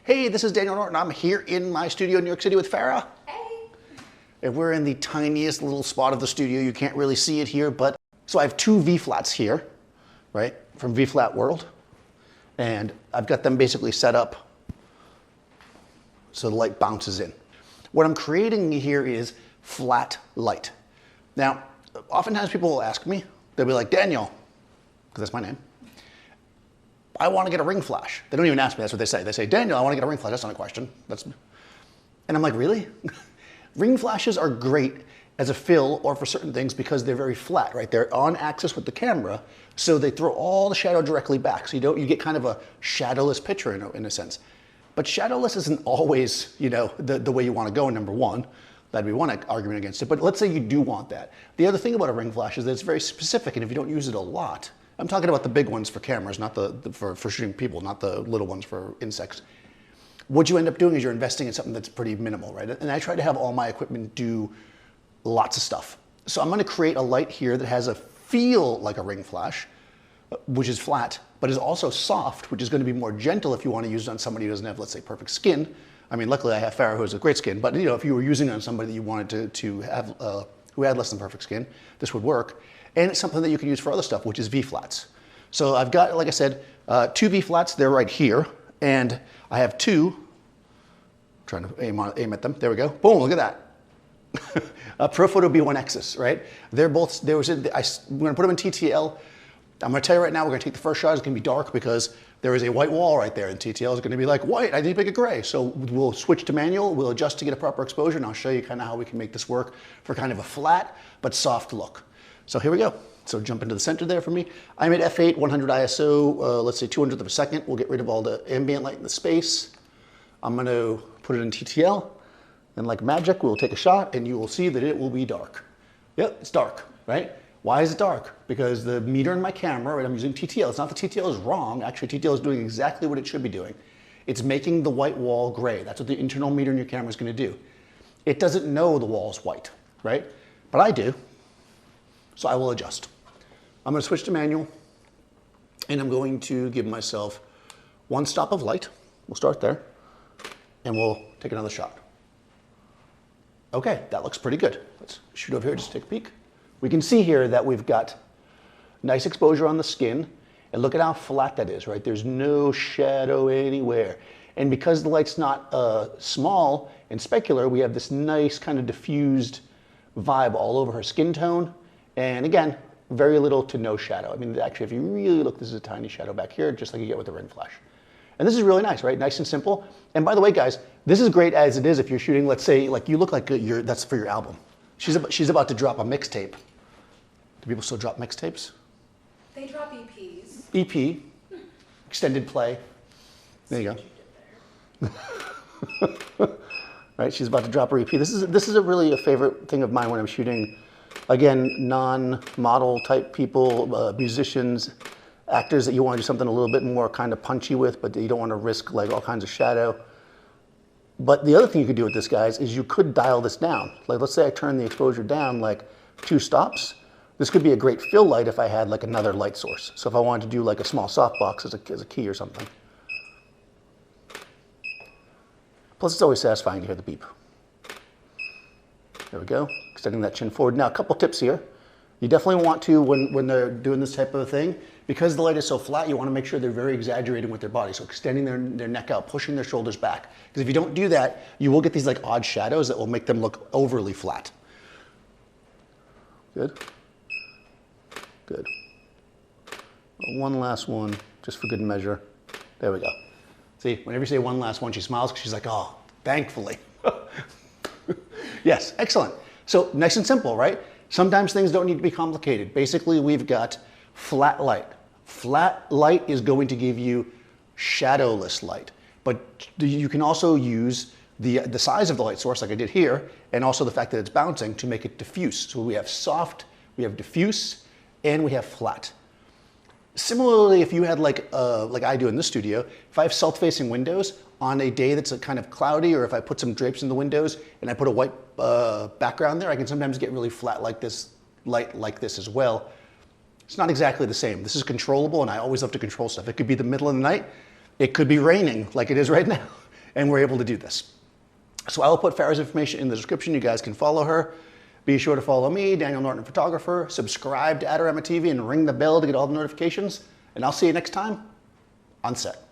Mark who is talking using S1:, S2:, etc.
S1: Hey, this is Daniel Norton. I'm here in my studio in New York City with Farah.
S2: Hey.
S1: And we're in the tiniest little spot of the studio. You can't really see it here, but so I have two V-flats here, right, from V-Flat World. And I've got them basically set up so the light bounces in. What I'm creating here is flat light. Now, oftentimes people will ask me, they'll be like, Daniel, because that's my name, I want to get a ring flash. They don't even ask me, that's what they say. They say, Daniel, I want to get a ring flash. That's not a question. And I'm like, really? Ring flashes are great as a fill or for certain things because they're very flat, right? They're on axis with the camera, so they throw all the shadow directly back. So you get kind of a shadowless picture in a sense. But shadowless isn't always, the way you want to go, number one. That'd be one argument against it. But let's say you do want that. The other thing about a ring flash is that it's very specific, and if you don't use it a lot, I'm talking about the big ones for cameras, not for shooting people, not the little ones for insects. What you end up doing is you're investing in something that's pretty minimal, right? And I try to have all my equipment do lots of stuff. So I'm going to create a light here that has a feel like a ring flash, which is flat, but is also soft, which is going to be more gentle if you want to use it on somebody who doesn't have, let's say, perfect skin. I mean, luckily I have Farah, who has a great skin, but if you were using it on somebody that you wanted to have, who had less than perfect skin, this would work. And it's something that you can use for other stuff, which is V-flats. So I've got, like I said, two V-flats. They're right here. And I have two. I'm trying to aim at them. There we go. Boom, look at that. Profoto B1x's, right? They're both, we're going to put them in TTL. I'm going to tell you right now, we're going to take the first shot. It's going to be dark because there is a white wall right there. And TTL is going to be like, white, I need to make it gray. So we'll switch to manual. We'll adjust to get a proper exposure. And I'll show you kind of how we can make this work for kind of a flat but soft look. So here we go. So jump into the center there for me. I'm at f8, 100 ISO, let's say 200th of a second. We'll get rid of all the ambient light in the space. I'm going to put it in TTL. And like magic, we'll take a shot and you will see that it will be dark. Yep, it's dark, right? Why is it dark? Because the meter in my camera, right, I'm using TTL. It's not that TTL is wrong. Actually, TTL is doing exactly what it should be doing. It's making the white wall gray. That's what the internal meter in your camera is going to do. It doesn't know the wall's white, right? But I do. So I will adjust. I'm going to switch to manual, and I'm going to give myself one stop of light. We'll start there, and we'll take another shot. Okay, that looks pretty good. Let's shoot over here, just take a peek. We can see here that we've got nice exposure on the skin, and look at how flat that is, right? There's no shadow anywhere. And because the light's not small and specular, we have this nice kind of diffused vibe all over her skin tone. And again, very little to no shadow. I mean, actually, if you really look, this is a tiny shadow back here, just like you get with the ring flash. And this is really nice, right? Nice and simple. And by the way, guys, this is great as it is if you're shooting, let's say, like you look like that's for your album. She's about to drop a mixtape. Do people still drop mixtapes?
S2: They drop EPs.
S1: EP, extended play. There you go. Right, she's about to drop her EP. This is really a favorite thing of mine when I'm shooting. Again, non-model type people, musicians, actors that you want to do something a little bit more kind of punchy with, but you don't want to risk like all kinds of shadow. But the other thing you could do with this, guys, is you could dial this down. Like, let's say I turn the exposure down like 2 stops. This could be a great fill light if I had like another light source. So if I wanted to do like a small softbox as a key or something. Plus, it's always satisfying to hear the beep. There we go, extending that chin forward. Now, a couple tips here. You definitely want to, when they're doing this type of thing, because the light is so flat, you want to make sure they're very exaggerating with their body. So extending their neck out, pushing their shoulders back. Because if you don't do that, you will get these like odd shadows that will make them look overly flat. Good. Good. One last one, just for good measure. There we go. See, whenever you say one last one, she smiles because she's like, oh, thankfully. Yes, excellent. So nice and simple, right? Sometimes things don't need to be complicated. Basically, we've got flat light. Flat light is going to give you shadowless light. But you can also use the size of the light source, like I did here, and also the fact that it's bouncing to make it diffuse. So we have soft, we have diffuse, and we have flat. Similarly, if you had like I do in this studio, if I have south-facing windows on a day that's kind of cloudy, or if I put some drapes in the windows and I put a white background there, I can sometimes get really flat like this, light like this as well. It's not exactly the same. This is controllable, and I always love to control stuff. It could be the middle of the night. It could be raining like it is right now. and we're able to do this. So I will put Farah's information in the description. You guys can follow her. Be sure to follow me, Daniel Norton Photographer. Subscribe to Adorama TV and ring the bell to get all the notifications. And I'll see you next time on set.